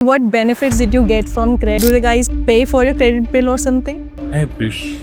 What benefits did you get from credit? Do the guys pay for your credit bill or something? I wish.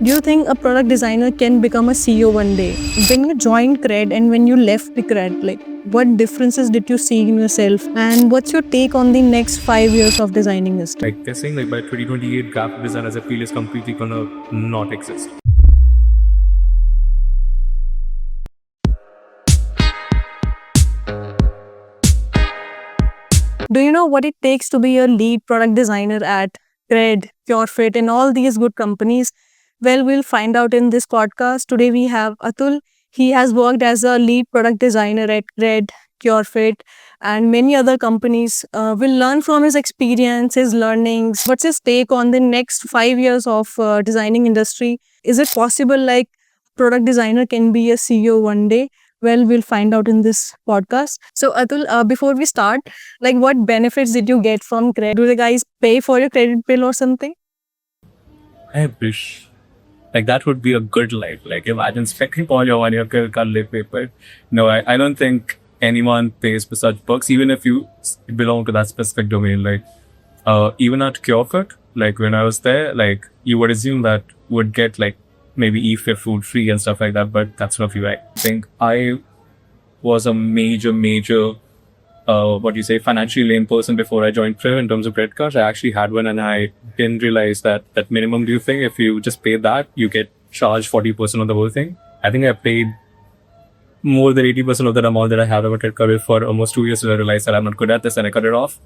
Do you think a product designer can become a CEO one day? When you joined CRED and when you left the CRED, what differences did you see in yourself? And what's your take on the next 5 years of designing industry? They're saying by 2028, graphic design as a field is completely gonna not exist. Do you know what it takes to be a lead product designer at CRED, Cure.fit, and all these good companies? Well, we'll find out in this podcast. Today we have Atul. He has worked as a lead product designer at CRED, Cure.fit, and many other companies. We'll learn from his experience, his learnings. What's his take on the next 5 years of designing industry? Is it possible product designer can be a CEO one day? Well, we'll find out in this podcast. So Atul, before we start, what benefits did you get from credit? Do the guys pay for your credit bill or something? I wish. That would be a good life. Imagine spending all your money on credit card late paper. No, I don't think anyone pays for such perks, even if you belong to that specific domain. Even at Cure.fit, when I was there, you would assume that would get maybe eat your food free and stuff like that, but that's not true. I think I was a major financially lame person before I joined CRED in terms of credit cards. I actually had one and I didn't realize that minimum due thing, if you just pay that, you get charged 40% of the whole thing. I think I paid more than 80% of that amount that I had on my credit card for almost 2 years till I realized that I'm not good at this and I cut it off.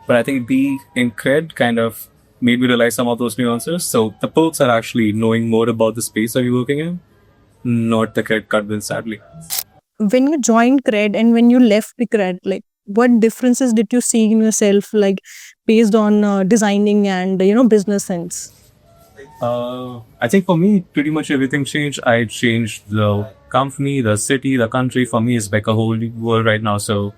But I think being in CRED kind of made me realize some of those nuances. So the perks are actually knowing more about the space that you're working in, not the credit card bill, sadly. When you joined CRED and when you left the CRED, what differences did you see in yourself, based on designing and business sense? I think for me, pretty much everything changed. I changed the company, the city, the country. For me, it's like a whole new world right now. So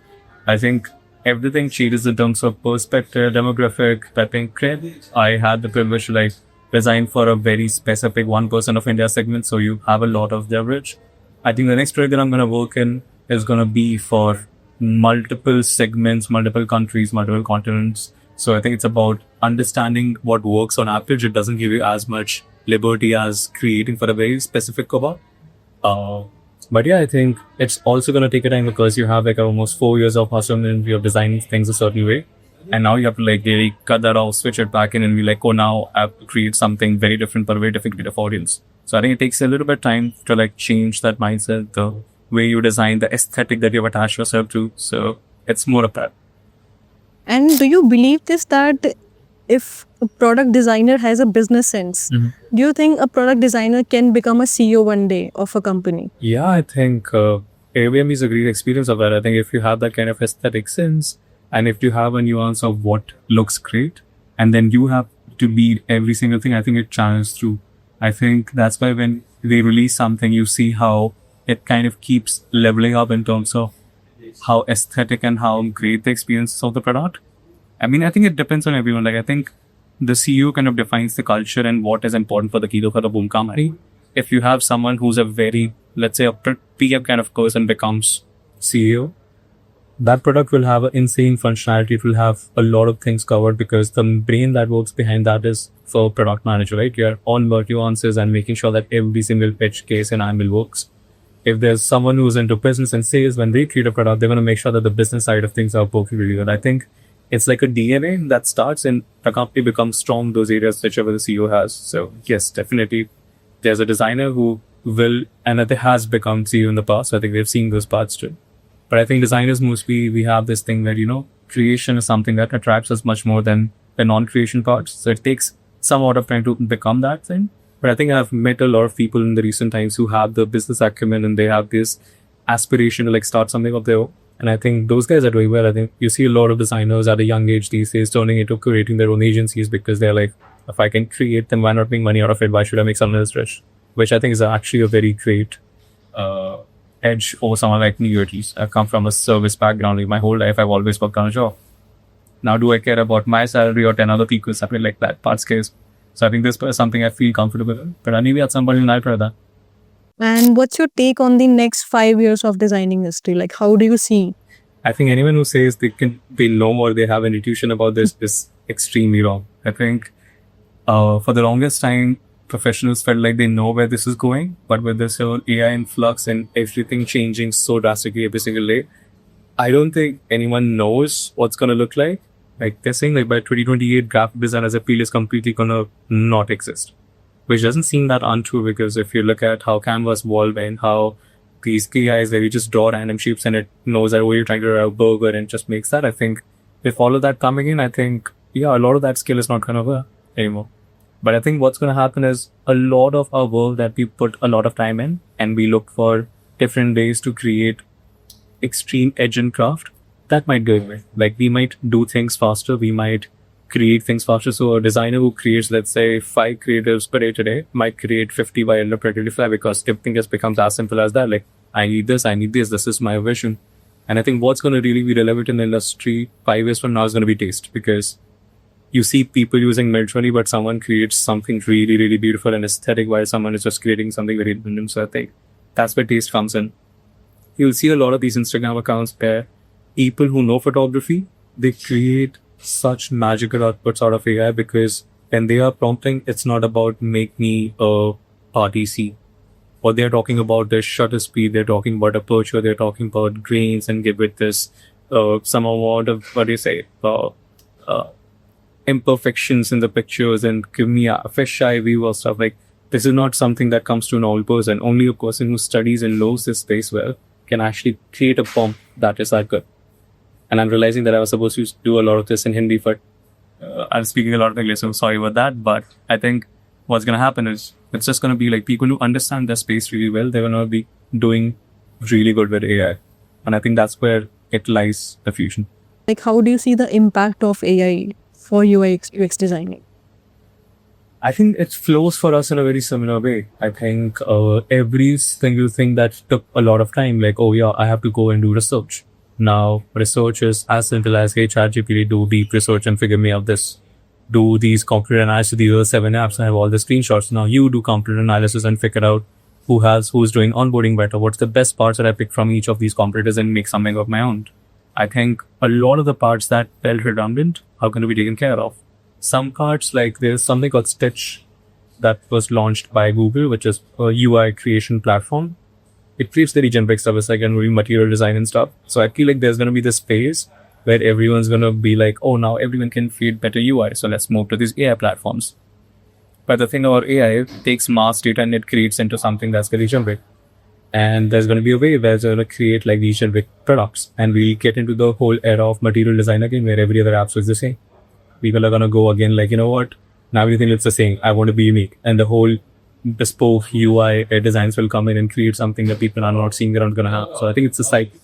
I think everything changes in terms of perspective, demographic. I think CRED, I had the privilege to design for a very specific 1% of India segment. So you have a lot of leverage. I think the next project that I'm going to work in is going to be for multiple segments, multiple countries, multiple continents. So I think it's about understanding what works on average. It doesn't give you as much liberty as creating for a very specific cover. But yeah, I think it's also going to take a time because you have almost 4 years of hustle and you're designing things a certain way. And now you have to really cut that off, switch it back in and be now I have to create something very different for a very different kind of audience. So I think it takes a little bit of time to change that mindset, the way you design, the aesthetic that you've attached yourself to. So it's more of that. And do you believe this, that if a product designer has a business sense, do you think a product designer can become a CEO one day of a company? Yeah, I think AVM is a great experience of that. I think if you have that kind of aesthetic sense and if you have a nuance of what looks great and then you have to lead every single thing, I think it channels through. I think that's why when they release something, you see how it kind of keeps leveling up in terms of how aesthetic and how great the experience is of the product. I mean, I think it depends on everyone. I think the CEO kind of defines the culture and what is important for the kilo for the boom company. If you have someone who's a very, let's say, a PM kind of person becomes CEO, that product will have an insane functionality. It will have a lot of things covered because the brain that works behind that is for product manager, right? You're on nuances and making sure that every single pitch case and angle works. If there's someone who's into business and sales, when they create a product, they're going to make sure that the business side of things are working really good. I think it's like a DNA that starts and the company becomes strong, those areas, whichever the CEO has. So yes, definitely there's a designer who will, and it has become CEO in the past. So I think we've seen those parts too. But I think designers mostly, we have this thing where, creation is something that attracts us much more than the non-creation parts. So it takes some amount of time to become that thing. But I think I've met a lot of people in the recent times who have the business acumen and they have this aspiration to start something of their own. And I think those guys are doing well. I think you see a lot of designers at a young age these days turning into creating their own agencies because they're if I can create, then why not make money out of it? Why should I make someone else rich? Which I think is actually a very great edge over someone like me, at least. I've come from a service background. My whole life, I've always worked on a job. Now, do I care about my salary or 10 other people's, something like that? Part scares. So I think this is something I feel comfortable in. But maybe at some point I'll try that. And what's your take on the next 5 years of designing industry? How do you see? I think anyone who says they know or they have an intuition about this is extremely wrong. I think for the longest time, professionals felt like they know where this is going, but with this whole AI influx and everything changing so drastically every single day, I don't think anyone knows what's gonna look like. Like they're saying, like by 2028, graphic design as a field is completely gonna not exist, which doesn't seem that untrue because if you look at how Canvas evolved and how these KIs where you just draw random shapes and it knows that oh you're trying to draw a burger and just makes that. I think with all of that coming in, I think yeah, a lot of that skill is not gonna work anymore. But I think what's gonna happen is a lot of our work that we put a lot of time in and we look for different ways to create extreme edge in craft, that might go away. Like we might do things faster, we might create things faster. So a designer who creates, let's say, 5 creatives per day today might create 50 by end of 2025 because everything just becomes as simple as that. Like I need this, this is my vision. And I think what's going to really be relevant in the industry 5 years from now is going to be taste, because you see people using Midjourney, but someone creates something really, really beautiful and aesthetic while someone is just creating something very random. So I think that's where taste comes in. You'll see a lot of these Instagram accounts where people who know photography, they create such magical outputs out of AI because when they are prompting, it's not about make me a party scene. What they're talking about their shutter speed, they're talking about aperture, they're talking about grains and give it this some amount of imperfections in the pictures and give me a fisheye view or stuff. Like this is not something that comes to an old person. Only a person who studies and knows this space well can actually create a prompt that is that good. And I'm realizing that I was supposed to do a lot of this in Hindi, but I'm speaking a lot of English, so I'm sorry about that. But I think what's going to happen is it's just going to be like people who understand the space really well, they're going to be doing really good with AI. And I think that's where it lies, the fusion. Like, how do you see the impact of AI for UX designing? I think it flows for us in a very similar way. I think every single thing that took a lot of time, like, oh yeah, I have to go and do research. Now, research is as simple as, hey, ChatGPT, do deep research and figure me out this. Do these computer analysis, these are 7 apps, I have all the screenshots. Now you do computer analysis and figure out who's doing onboarding better, what's the best parts that I pick from each of these competitors and make something of my own. I think a lot of the parts that felt redundant are going to be taken care of. Some parts, like there's something called Stitch that was launched by Google, which is a UI creation platform. It creates the generic stuff, it's like material design and stuff. So I feel like there's going to be this phase where everyone's going to be like, oh, now everyone can create better UI. So let's move to these AI platforms. But the thing about AI, it takes mass data and it creates into something that's very generic. And there's going to be a way where it's going to create like these generic products. And we get into the whole era of material design again, where every other app is the same. People are going to go again like, you know what? Now everything looks the same. I want to be unique. And the whole bespoke UI designs will come in and create something that people are not seeing around going to have. So I think it's a cycle.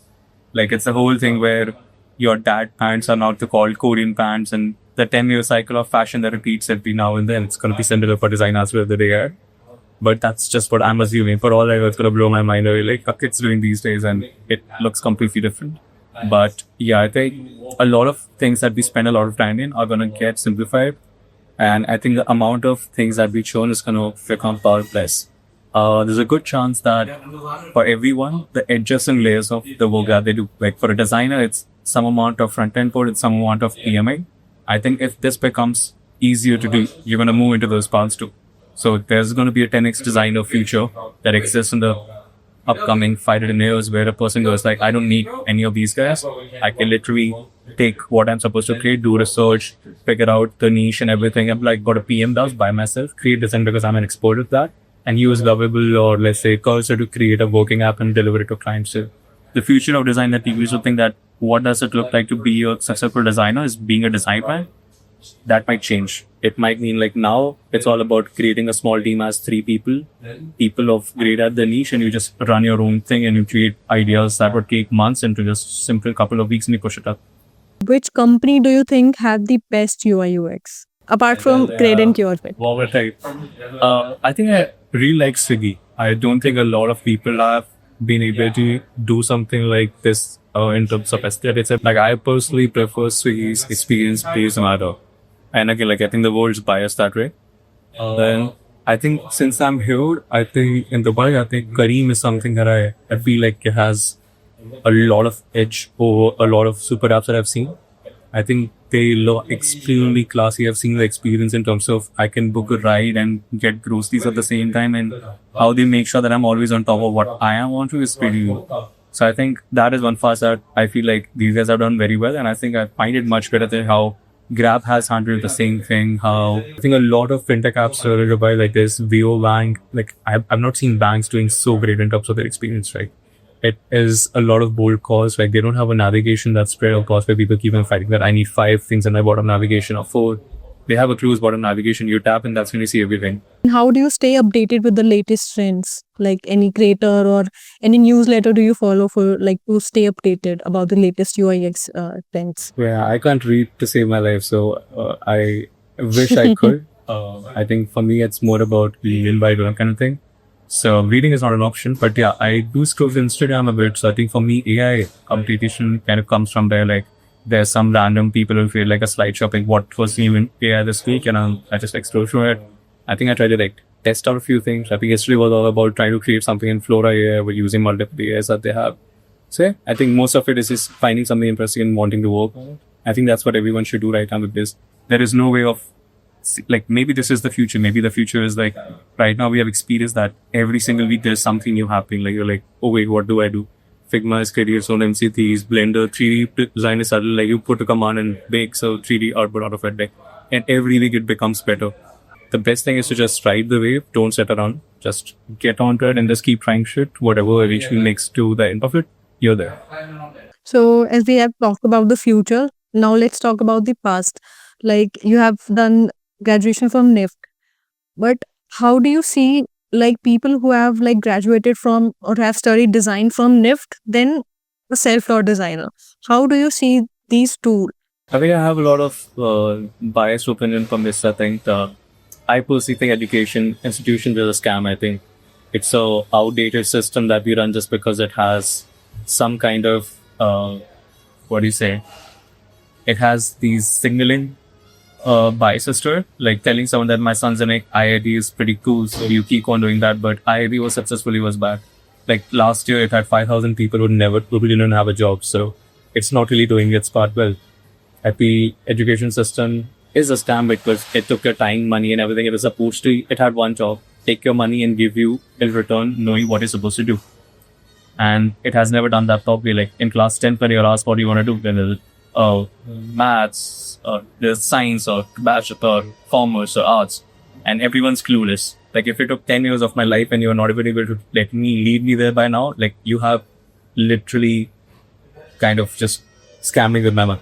Like it's the whole thing where your dad pants are now called Korean pants, and the 10-year cycle of fashion that repeats every now and then. It's going to be similar for design as well the day are. But that's just what I'm assuming. For all I know, it's going to blow my mind away. Like what kids doing these days, and it looks completely different. But yeah, I think a lot of things that we spend a lot of time in are going to get simplified. And I think the amount of things that we've shown is going to become powerless. There's a good chance that for everyone, the edges and layers of the work that they do, like for a designer, it's some amount of front-end code, it's some amount of PMA. I think if this becomes easier to do, you're going to move into those paths too. So there's going to be a 10x designer future that exists in the upcoming 5 to 10 years where a person goes like, I don't need any of these guys. I can literally take what I'm supposed to create, do research, figure out the niche and everything. I'm like got a PM does by myself, create design because I'm an expert of that, and use Lovable or let's say Cursor to create a working app and deliver it to clients. So the future of design that people used to think that what does it look like to be a successful designer is being a design man. That might change. It might mean like now it's all about creating a small team as 3 people of great at the niche, and you just run your own thing and you create ideas that would take months into just simple couple of weeks and you push it up. Which company do you think had the best UI UX apart from CRED and Cure.fit? I think I really like Swiggy. I don't think a lot of people have been able to do something like this in terms of aesthetics. Like I personally prefer Swiggy's experience based matter. And again, like I think the world's biased that way. Then I think since I'm here, I think in Dubai, I think Kareem is something that I feel like it has a lot of edge over a lot of super apps that I've seen. I think they look extremely classy. I've seen the experience in terms of I can book a ride and get groceries at the same time, and how they make sure that I'm always on top of what I am on to is pretty good. So I think that is one fast that I feel like these guys have done very well, and I think I find it much better than how Grab has handled the same thing. How I think a lot of fintech apps are by like this VO Bank. Like I've not seen banks doing so great in terms of their experience, right? It is a lot of bold calls. Like they don't have a navigation that's spread across where people keep on fighting that I need 5 things in my bottom navigation or 4. They have a cruise bottom navigation. You tap and that's when you see everything. How do you stay updated with the latest trends? Like any creator or any newsletter do you follow for like to stay updated about the latest UIUX trends? Yeah, I can't read to save my life, so I wish I could. I think for me, it's more about being in by doing kind of thing. So reading is not an option, but yeah, I do scroll Instagram a bit. So I think for me, AI updatation kind of comes from there. Like there's some random people who feel like a slideshow, like what was new in AI this week, and I just like scroll through it. I think I tried to like test out a few things. I think yesterday was all about trying to create something in Flora AI with using multiple AIs that they have. So yeah, I think most of it is just finding something interesting and wanting to work on it. I think that's what everyone should do right now with this. There is no way of like maybe this is the future. Maybe the future is like right now we have experienced that every single week there's something new happening. Like you're like, oh wait, what do I do? Figma is creating its own MCTs, Blender 3D design is suddenly like you put a command and bake so 3D output out of it. Like, and every week it becomes better. The best thing is to just ride the wave. Don't sit around. Just get onto it and just keep trying shit. Whatever eventually makes to the end of it, you're there. So as we have talked about the future, now let's talk about the past. Like you have done graduation from NIFT, but how do you see like people who have like graduated from or have studied design from NIFT, then a self-taught designer? How do you see these two? I think I have a lot of biased opinion from this. I think I personally think education institutions is a scam. I think it's a outdated system that we run just because it has some kind of what do you say? It has these signaling biases to it, like telling someone that my son's in IIT is pretty cool, so you keep on doing that. But IIT was successfully was bad. Like last year, it had 5,000 people who didn't have a job, so it's not really doing its part well. Happy education system is a scam because it took your time, money, and everything. It was supposed to. It had one job: take your money and give you in return, knowing what you're supposed to do. And it has never done that properly. Like in class 10, when you're asked what do you want to do, then is it maths, or there's science, or bachelor, or commerce, or arts, and everyone's clueless. Like if it took 10 years of my life and you're not even able to let me lead me there by now, like you have literally kind of just scamming with my money.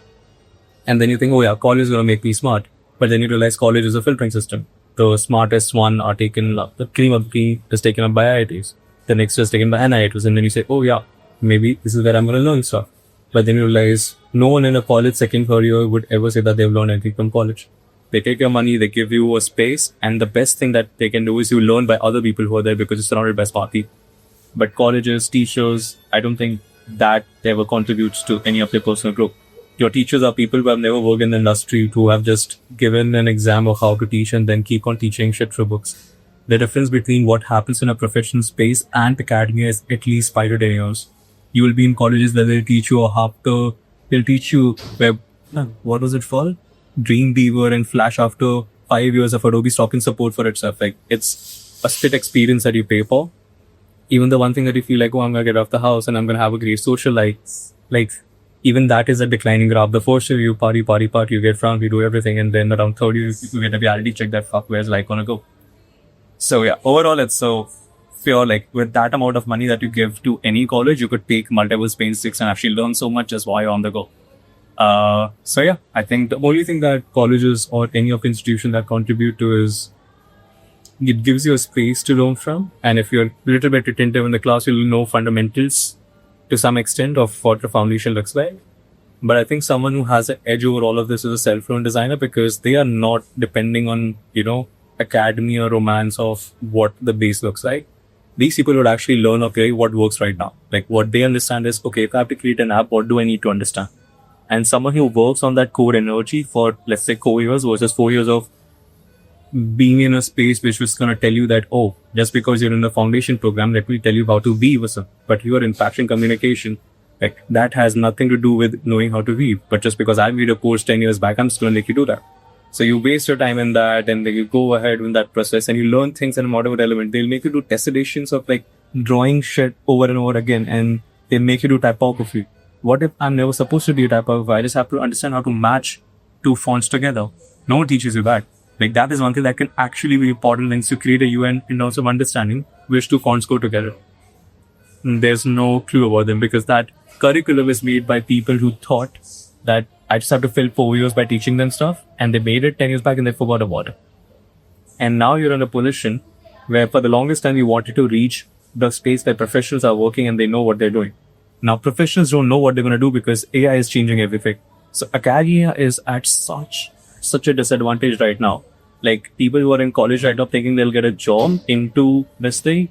And then you think, oh yeah, college is going to make me smart. But then you realize college is a filtering system. The smartest one are taken, the cream of the cream is taken up by IITs. The next is taken by NIFTs. And then you say, oh yeah, maybe this is where I'm going to learn stuff. But then you realize no one in a college second third year would ever say that they've learned anything from college. They take your money, they give you a space. And the best thing that they can do is you learn by other people who are there because it's surrounded by smart people. But colleges, teachers, I don't think that ever contributes to any of their personal growth. Your teachers are people who have never worked in the industry, who have just given an exam of how to teach and then keep on teaching shit through books. The difference between what happens in a professional space and academia is at least 5 to 10 years. You will be in colleges where they'll teach you they'll teach you web, what was it called? Dreamweaver and Flash after 5 years of Adobe stock and support for itself. Like it's a split experience that you pay for. Even the one thing that you feel like, oh, I'm going to get off the house and I'm going to have a great social life. Like, even that is a declining graph. The first year you party, you get drunk, you do everything, and then around third year you get a reality check that fuck, where's life gonna go? So yeah, overall it's so pure. Like with that amount of money that you give to any college, you could take multiple Spain sticks and actually learn so much just while you're on the go. So yeah, I think the only thing that colleges or any of the institution that contribute to is it gives you a space to learn from, and if you're a little bit attentive in the class, you'll know fundamentals to some extent of what the foundation looks like. But I think someone who has an edge over all of this is a self-learned designer because they are not depending on, academy or romance of what the base looks like. These people would actually learn, okay, what works right now. Like what they understand is, okay, if I have to create an app, what do I need to understand? And someone who works on that core energy for, let's say, 4 years versus 4 years of being in a space which was going to tell you that, oh, just because you're in the foundation program, let me tell you how to be with some. But you are in fashion communication, Like that has nothing to do with knowing how to read. But just because I made a course 10 years back, I'm just going to make you do that. So you waste your time in that, and then you go ahead in that process, and you learn things in whatever element. They'll make you do test editions of like drawing shit over and over again, and they make you do typography. What if I'm never supposed to do typography? I just have to understand how to match two fonts together. No one teaches you that. Like that is one thing that can actually be important things to create a UN in terms of understanding which two fonts go together. There's no clue about them because that curriculum is made by people who thought that I just have to fill 4 years by teaching them stuff, and they made it 10 years back and they forgot about it. And now you're in a position where for the longest time you wanted to reach the space where professionals are working and they know what they're doing. Now professionals don't know what they're going to do because AI is changing everything. So academia is at such a disadvantage right now. Like people who are in college right now thinking they'll get a job into this thing,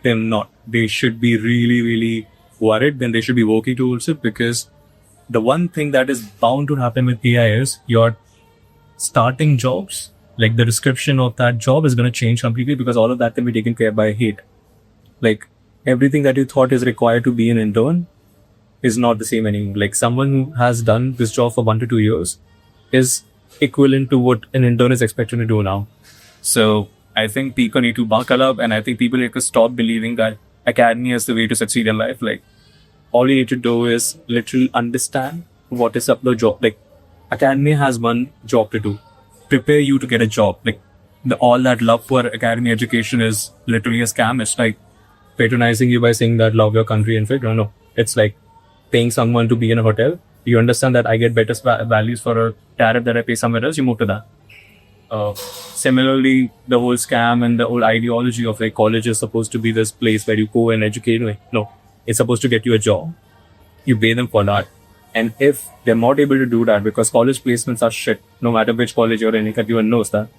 they're not. They should be really, really worried. Then they should be working towards it, because the one thing that is bound to happen with AI is your starting jobs, like the description of that job is going to change completely, because all of that can be taken care by hate. Like everything that you thought is required to be an intern is not the same anymore. Like someone who has done this job for 1 to 2 years is equivalent to what an intern is expected to do now. So I think people need to buckle up, and I think people need to stop believing that academia is the way to succeed in life. Like all you need to do is literally understand what is up the job. Like academia has one job to do: prepare you to get a job. Like all that love for academy education is literally a scam. It's like patronizing you by saying that love your country and fit. No, it's like paying someone to be in a hotel. You understand that I get better values for a tariff that I pay somewhere else. You move to that. Similarly, the whole scam and the whole ideology of like college is supposed to be this place where you go and educate. Like, no, it's supposed to get you a job. You pay them for that. And if they're not able to do that because college placements are shit, no matter which college you're in, everyone knows that,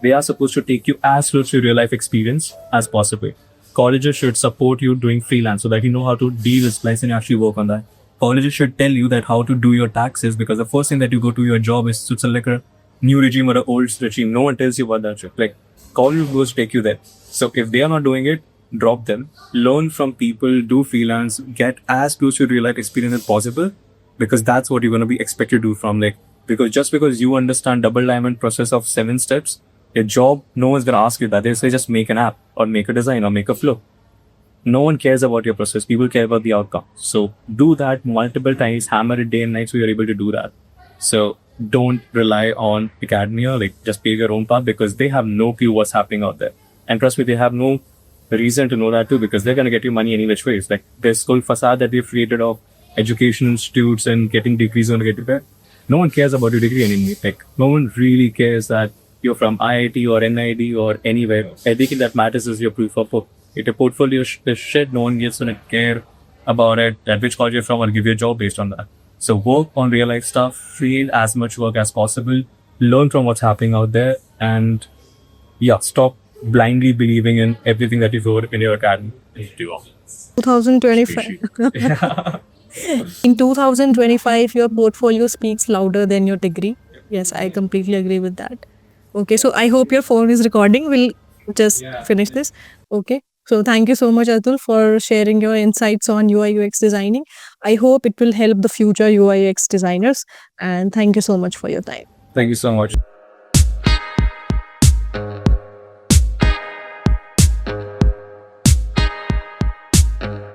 they are supposed to take you as close to real life experience as possible. Colleges should support you doing freelance so that you know how to deal with clients and actually work on that. Colleges should tell you that how to do your taxes, because the first thing that you go to your job is to select a new regime or an old regime. No one tells you about that shit. Like college goes take you there. So if they are not doing it, drop them. Learn from people, do freelance, get as close to real life experience as possible, because that's what you're going to be expected to do from like, because just because you understand double diamond process of 7 steps, your job, no one's going to ask you that. They say just make an app or make a design or make a flow. No one cares about your process. People care about the outcome. So do that multiple times, hammer it day and night so you're able to do that. So don't rely on academia, like just pave your own path, because they have no clue what's happening out there. And trust me, they have no reason to know that too, because they're going to get you money any which ways. Like this whole facade that they've created of education institutes and getting degrees on get you there. No one cares about your degree anymore. Like no one really cares that you're from IIT or NID or anywhere. Everything that matters is your proof of work. If your portfolio is shit, no one gives a care about it, at which college you're from, or give you a job based on that. So work on real life stuff, feel as much work as possible, learn from what's happening out there, and yeah, stop blindly believing in everything that you wrote in your academy. 2025. In 2025, your portfolio speaks louder than your degree. Yes, I completely agree with that. Okay, so I hope your phone is recording. We'll just finish this. Okay. So thank you so much, Atul, for sharing your insights on UI UX designing. I hope it will help the future UI UX designers. And thank you so much for your time. Thank you so much.